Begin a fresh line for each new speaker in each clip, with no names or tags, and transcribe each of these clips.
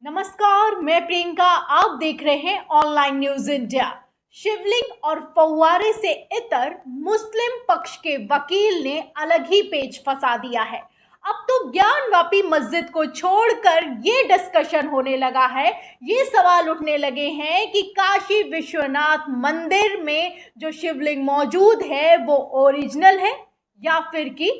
नमस्कार, मैं प्रियंका। आप देख रहे हैं ऑनलाइन न्यूज इंडिया। शिवलिंग और फव्वारे से इतर मुस्लिम पक्ष के वकील ने अलग ही पेच फंसा दिया है। अब तो ज्ञानवापी मस्जिद को छोड़कर ये डिस्कशन होने लगा है, ये सवाल उठने लगे हैं कि काशी विश्वनाथ मंदिर में जो शिवलिंग मौजूद है वो ओरिजिनल है या फिर कि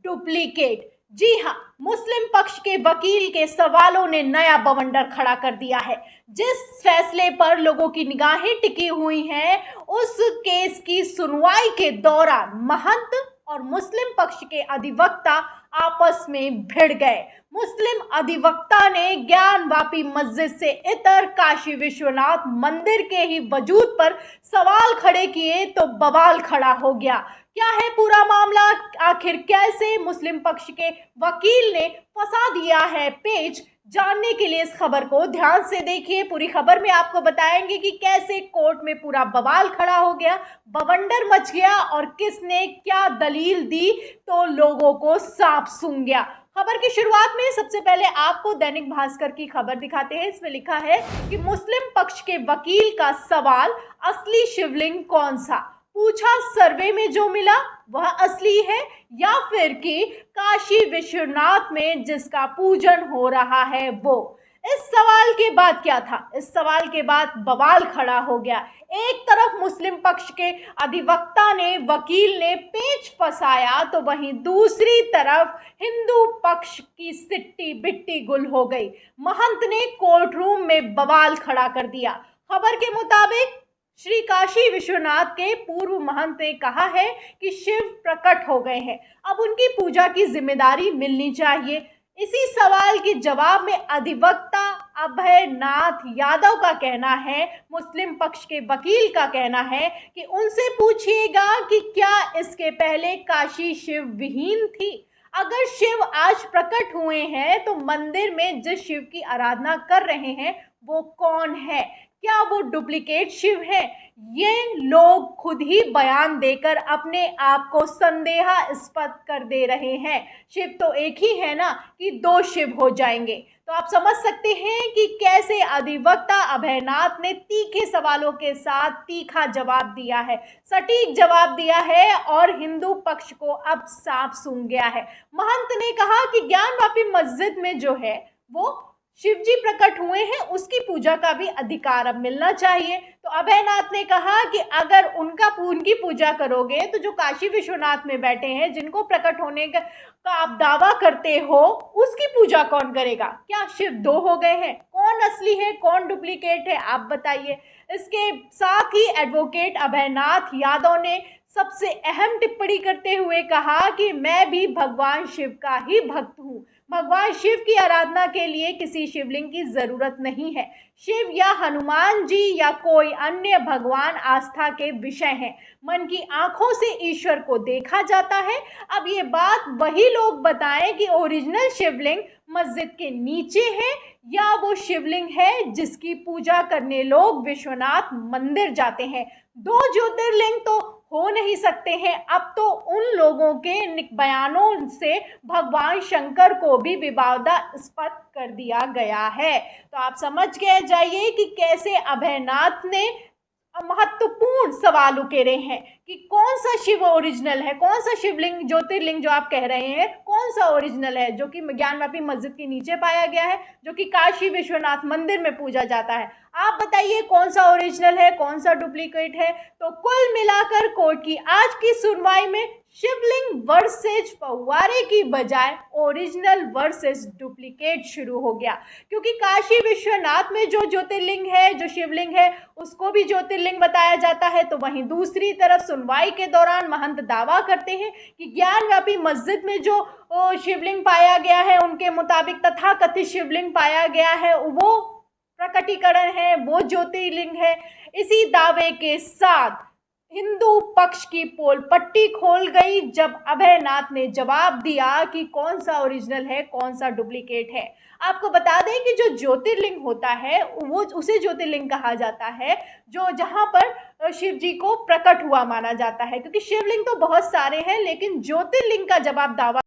डुप्लीकेट। जी हाँ, मुस्लिम पक्ष के वकील के सवालों ने नया बवंडर खड़ा कर दिया है। जिस फैसले पर लोगों की निगाहें टिकी हुई हैं, उस केस की सुनवाई के दौरान महंत और मुस्लिम पक्ष के अधिवक्ता आपस में भिड़ गए। मुस्लिम अधिवक्ता ने ज्ञानवापी मस्जिद से इतर काशी विश्वनाथ मंदिर के ही वजूद पर सवाल खड़े किए तो बवाल खड़ा हो गया। क्या है पूरा मामला? आखिर कैसे मुस्लिम पक्ष के वकील ने फंसा दिया है पेच? जानने के लिए इस खबर को ध्यान से देखिए। पूरी खबर में आपको बताएंगे कि कैसे कोर्ट में पूरा बवाल खड़ा हो गया, बवंडर मच गया और किसने क्या दलील दी तो लोगों को सांप सूंघ गया। खबर की शुरुआत में सबसे पहले आपको दैनिक भास्कर की खबर दिखाते हैं। इसमें लिखा है कि मुस्लिम पक्ष के वकील का सवाल, असली शिवलिंग कौन सा? पूछा, सर्वे में जो मिला वह असली है या फिर कि काशी विश्वनाथ में जिसका पूजन हो रहा है वो? इस सवाल के बाद क्या था? इस सवाल के बाद बवाल खड़ा हो गया। एक तरफ मुस्लिम पक्ष के अधिवक्ता ने, वकील ने पेच फंसाया तो वहीं दूसरी तरफ हिंदू पक्ष की सिट्टी बिट्टी गुल हो गई। महंत ने कोर्ट रूम में बवाल खड़ा कर दिया। खबर के मुताबिक श्री काशी विश्वनाथ के पूर्व महंत ने कहा है कि शिव प्रकट हो गए हैं, अब उनकी पूजा की जिम्मेदारी मिलनी चाहिए। इसी सवाल के जवाब में अधिवक्ता अभयनाथ यादव का कहना है, मुस्लिम पक्ष के वकील का कहना है कि उनसे पूछिएगा कि क्या इसके पहले काशी शिव विहीन थी? अगर शिव आज प्रकट हुए हैं तो मंदिर में जिस शिव की आराधना कर रहे हैं वो कौन है? क्या वो डुप्लीकेट शिव है? ये लोग खुद ही बयान देकर अपने आप को संदेहास्पद कर दे रहे हैं। शिव तो एक ही है ना, कि दो शिव हो जाएंगे। तो आप समझ सकते हैं कि कैसे अधिवक्ता अभयनाथ ने तीखे सवालों के साथ तीखा जवाब दिया है, सटीक जवाब दिया है और हिंदू पक्ष को अब सांप सूंघ गया है। महंत ने कहा कि ज्ञानवापी मस्जिद में जो है वो शिवजी प्रकट हुए हैं, उसकी पूजा का भी अधिकार अब मिलना चाहिए। तो अभयनाथ ने कहा कि अगर उनकी पूजा करोगे तो जो काशी विश्वनाथ में बैठे हैं, जिनको प्रकट होने का आप दावा करते हो, उसकी पूजा कौन करेगा? क्या शिव दो हो गए हैं? कौन असली है, कौन डुप्लीकेट है, आप बताइए। इसके साथ ही एडवोकेट अभयनाथ यादव ने सबसे अहम टिप्पणी करते हुए कहा कि मैं भी भगवान शिव का ही भक्त हूँ। भगवान शिव की आराधना के लिए किसी शिवलिंग की जरूरत नहीं है। शिव या हनुमान जी या कोई अन्य भगवान आस्था के विषय हैं। मन की आंखों से ईश्वर को देखा जाता है। अब ये बात वही लोग बताएं कि ओरिजिनल शिवलिंग मस्जिद के नीचे है या वो शिवलिंग है जिसकी पूजा करने लोग विश्वनाथ मंदिर जाते हैं। दो ज्योतिर्लिंग तो हो नहीं सकते हैं। अब तो उन लोगों के बयानों से भगवान शंकर को भी विवादास्पद कर दिया गया है। तो आप समझ गए जाइए कि कैसे अभयनाथ ने महत्वपूर्ण सवाल उकेरे हैं कि कौन सा शिव ओरिजिनल है, कौन सा शिवलिंग ज्योतिर्लिंग जो आप कह रहे हैं कौन सा ओरिजिनल है, जो कि ज्ञानवापी मस्जिद के नीचे पाया गया है, जो कि काशी विश्वनाथ मंदिर में पूजा जाता है। आप बताइए कौन सा ओरिजिनल है, कौन सा डुप्लीकेट है? तो कुल मिलाकर कोर्ट की आज की सुनवाई में शिवलिंग वर्सेज फव्वारे की बजाय ओरिजिनल वर्सेज डुप्लीकेट शुरू हो गया, क्योंकि काशी विश्वनाथ में जो ज्योतिर्लिंग है, जो शिवलिंग है, उसको भी ज्योतिर्लिंग बताया जाता है। तो वहीं दूसरी तरफ सुनवाई के दौरान महंत दावा करते हैं कि ज्ञानवापी मस्जिद में जो शिवलिंग पाया गया है, उनके मुताबिक तथाकथित शिवलिंग पाया गया है, वो प्रकटीकरण है, वो ज्योतिर्लिंग है। इसी दावे के साथ हिंदू पक्ष की पोल पट्टी खोल गई जब अभयनाथ ने जवाब दिया कि कौन सा ओरिजिनल है, कौन सा डुप्लीकेट है। आपको बता दें कि जो ज्योतिर्लिंग होता है वो उसे ज्योतिर्लिंग कहा जाता है जो जहां पर शिव जी को प्रकट हुआ माना जाता है, क्योंकि शिवलिंग तो बहुत सारे हैं, लेकिन ज्योतिर्लिंग का जब आप दावा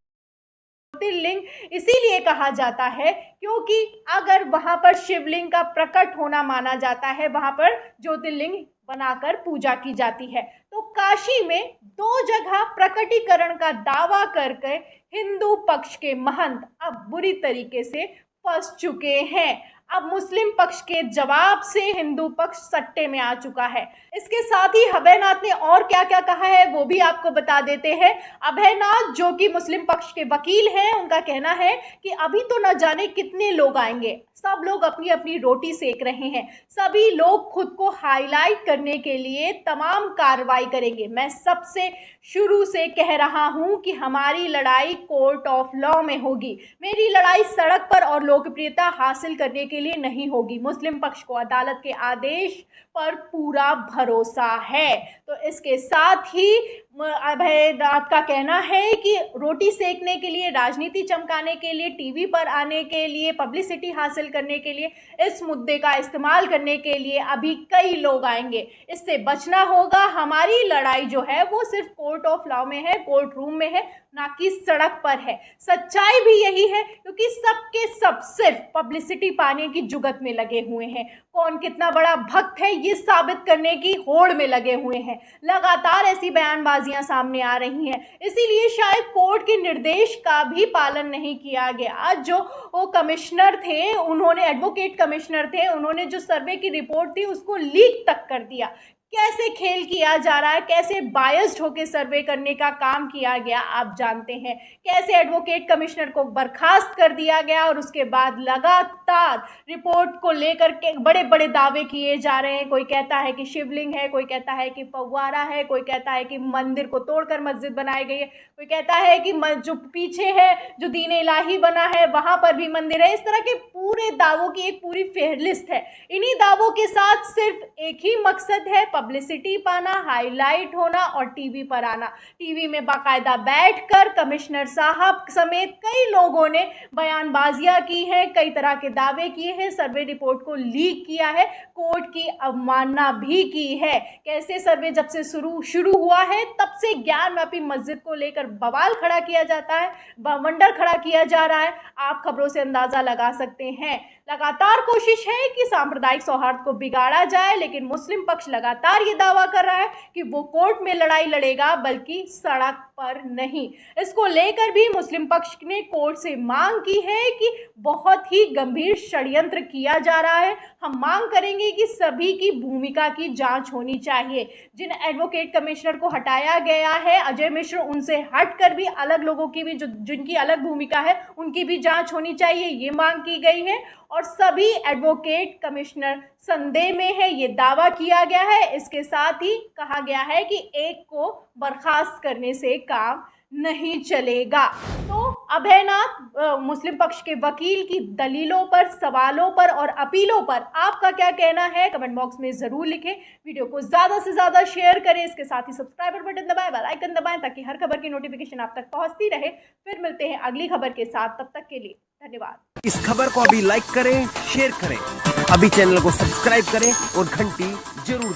ज्योतिर्लिंग इसीलिए कहा जाता है क्योंकि अगर वहां पर शिवलिंग का प्रकट होना माना जाता है, वहां पर ज्योतिर्लिंग बनाकर पूजा की जाती है। तो काशी में 2 जगह प्रकटीकरण का दावा करके हिंदू पक्ष के महंत अब बुरी तरीके से फंस चुके हैं। अब मुस्लिम पक्ष के जवाब से हिंदू पक्ष सट्टे में आ चुका है। इसके साथ ही अभयनाथ ने और क्या क्या कहा है वो भी आपको बता देते हैं। अभयनाथ जो कि मुस्लिम पक्ष के वकील हैं, उनका कहना है कि अभी तो न जाने कितने लोग आएंगे, सब लोग अपनी अपनी रोटी सेक रहे हैं, सभी लोग खुद को हाईलाइट करने के लिए तमाम कार्रवाई करेंगे। मैं सबसे शुरू से कह रहा हूं कि हमारी लड़ाई कोर्ट ऑफ लॉ में होगी, मेरी लड़ाई सड़क पर और लोकप्रियता हासिल करने के लिए नहीं होगी। मुस्लिम पक्ष को अदालत के आदेश पर पूरा भरोसा है। तो इसके साथ ही अभयनाथ का कहना है कि रोटी सेकने के लिए, राजनीति चमकाने के लिए, टीवी पर आने के लिए, पब्लिसिटी हासिल करने के लिए, इस मुद्दे का इस्तेमाल करने के लिए अभी कई लोग आएंगे। इससे बचना होगा। हमारी लड़ाई जो है वो सिर्फ कोर्ट ऑफ लॉ में है, कोर्ट रूम में है, ना कि सड़क पर है। सच्चाई भी यही है क्योंकि सबके सब सिर्फ पब्लिसिटी पाने की जुगत में लगे हुए हैं। कौन कितना बड़ा भक्त है ये साबित करने की होड़ में लगे हुए हैं। लगातार ऐसी बयानबाजियां सामने आ रही हैं, इसीलिए शायद कोर्ट के निर्देश का भी पालन नहीं किया गया। आज जो वो कमिश्नर थे, उन्होंने एडवोकेट कमिश्नर थे, उन्होंने जो सर्वे की रिपोर्ट थी उसको लीक तक कर दिया। कैसे खेल किया जा रहा है, कैसे बायस्ड होकर सर्वे करने का काम किया गया आप जानते हैं। कैसे एडवोकेट कमिश्नर को बर्खास्त कर दिया गया और उसके बाद लगातार रिपोर्ट को लेकर के बड़े बड़े दावे किए जा रहे हैं। कोई कहता है कि शिवलिंग है, कोई कहता है कि फव्वारा है, कोई कहता है कि मंदिर को तोड़कर मस्जिद बनाई गई है, कोई कहता है कि जो पीछे है जो दीन इलाही बना है वहां पर भी मंदिर है। इस तरह के पूरे दावों की एक पूरी फेहरिस्त है। इन्हीं दावों के साथ सिर्फ एक ही मकसद है, पब्लिसिटी पाना, हाईलाइट होना और टीवी पर आना। टीवी में बाकायदा बैठकर कमिश्नर साहब समेत कई लोगों ने बयानबाजियां की हैं, कई तरह के दावे किए हैं, सर्वे रिपोर्ट को लीक किया है, कोर्ट की अवमानना भी की है। कैसे सर्वे जब से शुरू हुआ है तब से ज्ञानव्यापी मस्जिद को लेकर बवाल खड़ा किया जाता है, बवंडर खड़ा किया जा रहा है। आप खबरों से अंदाजा लगा सकते हैं। लगातार कोशिश है कि सांप्रदायिक सौहार्द को बिगाड़ा जाए, लेकिन मुस्लिम पक्ष लगातार ये दावा कर रहा है कि वो कोर्ट में लड़ाई लड़ेगा, बल्कि सड़क पर नहीं। इसको लेकर भी मुस्लिम पक्ष ने कोर्ट से मांग की है कि बहुत ही गंभीर षड्यंत्र किया जा रहा है। हम मांग करेंगे कि सभी की भूमिका की जांच होनी चाहिए। जिन एडवोकेट कमिश्नर को हटाया गया है, अजय मिश्र, उनसे हटकर भी अलग लोगों की भी जिनकी अलग भूमिका है उनकी भी जांच होनी चाहिए, ये मांग की गई है। और सभी एडवोकेट कमिश्नर संदेह में है, ये दावा किया गया है। इसके साथ ही कहा गया है कि एक को बर्खास्त करने से काम नहीं चलेगा। तो अभयनाथ मुस्लिम पक्ष के वकील की दलीलों पर, सवालों पर और अपीलों पर आपका क्या कहना है, कमेंट बॉक्स में जरूर लिखें। वीडियो को ज्यादा से ज्यादा शेयर करें। इसके साथ ही सब्सक्राइबर बटन दबाएं, बेल आइकन दबाएं ताकि हर खबर की नोटिफिकेशन आप तक पहुंचती रहे। फिर मिलते हैं अगली खबर के साथ, तब तक के लिए धन्यवाद।
इस खबर को अभी लाइक करें, शेयर करें, अभी चैनल को सब्सक्राइब करें और घंटी जरूर